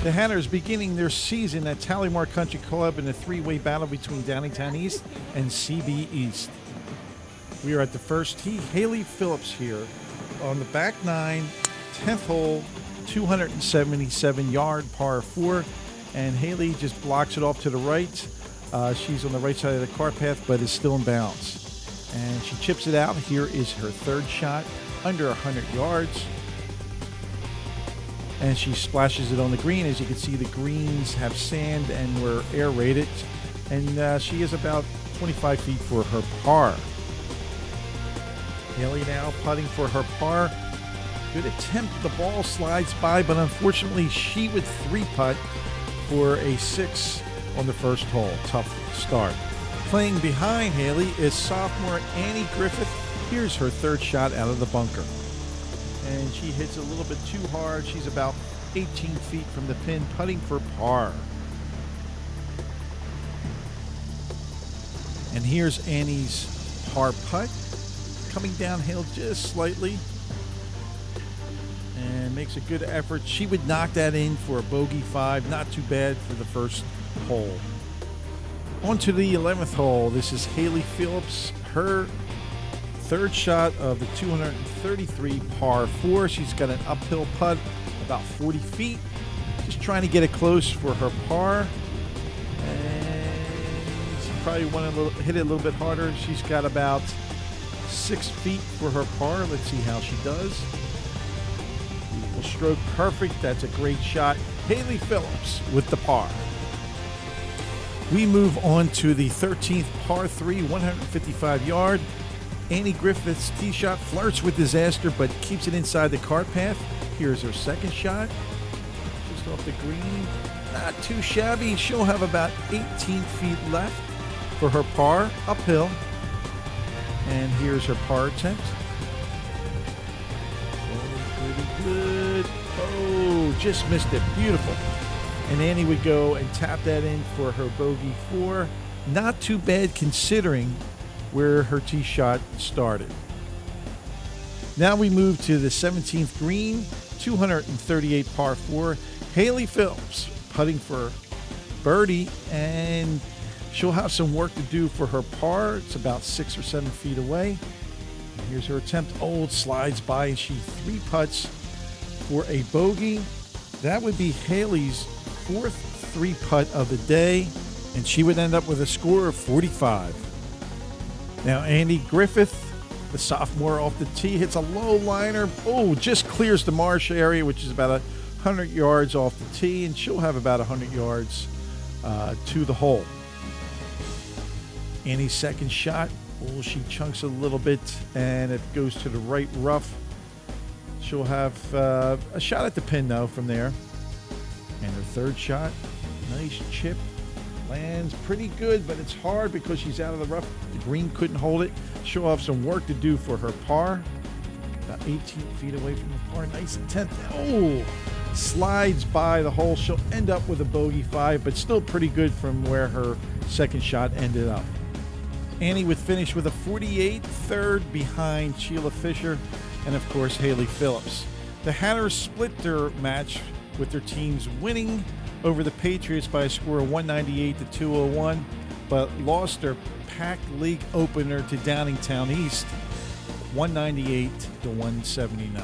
The Hatters beginning their season at Tallymark Country Club in a three-way battle between Downingtown East and CB East. We are at the first tee. Haley Phillips here on the back nine, 10th hole, 277-yard par 4. And Haley just blocks it off to the right. She's on the right side of the cart path, but is still in bounds. And she chips it out. Here is her third shot, under 100 yards. And she splashes it on the green. As you can see, the greens have sand and were aerated. And she is about 25 feet for her par. Haley now putting for her par. Good attempt. The ball slides by, but unfortunately she would three putt for a 6 on the first hole. Tough start. Playing behind Haley is sophomore Annie Griffith. Here's her third shot out of the bunker. And she hits a little bit too hard. She's about 18 feet from the pin, putting for par. And here's Annie's par putt. Coming downhill just slightly. And makes a good effort. She would knock that in for a bogey 5. Not too bad for the first hole. On to the 11th hole. This is Haley Phillips. Her third shot of the 233 par 4. She's got an uphill putt about 40 feet. Just trying to get it close for her par. And she probably want to hit it a little bit harder. She's got about 6 feet for her par. Let's see how she does. Beautiful stroke, perfect. That's a great shot. Haley Phillips with the par. We move on to the 13th par 3, 155 yard. Annie Griffith's tee shot flirts with disaster, but keeps it inside the cart path. Here's her second shot, just off the green. Not too shabby. She'll have about 18 feet left for her par, uphill. And here's her par attempt. Oh, pretty good. Oh, just missed it. Beautiful. And Annie would go and tap that in for her bogey 4. Not too bad considering where her tee shot started. Now we move to the 17th green, 238 par 4. Haley Phillips putting for birdie, and she'll have some work to do for her par. It's about 6 or 7 feet away. And here's her attempt. Oh, it slides by, and she three putts for a bogey. That would be Haley's 4th three putt of the day, and she would end up with a score of 45. Now Annie Griffith, the sophomore off the tee, hits a low liner. Oh, just clears the marsh area, which is about 100 yards off the tee, and she'll have about 100 yards to the hole. Annie's second shot, oh, she chunks a little bit, and it goes to the right rough. She'll have a shot at the pin, though, from there. And her third shot, nice chip. Lands pretty good, but it's hard because she's out of the rough. The green couldn't hold it. She'll have some work to do for her par. About 18 feet away from the par. Nice attempt. Oh, slides by the hole. She'll end up with a bogey 5, but still pretty good from where her second shot ended up. Annie would finish with a 48, third behind Sheila Fisher, and of course Haley Phillips. The Hatters split their match with their teams winning over the Patriots by a score of 198 to 201, but lost their packed league opener to Downingtown East, 198 to 179.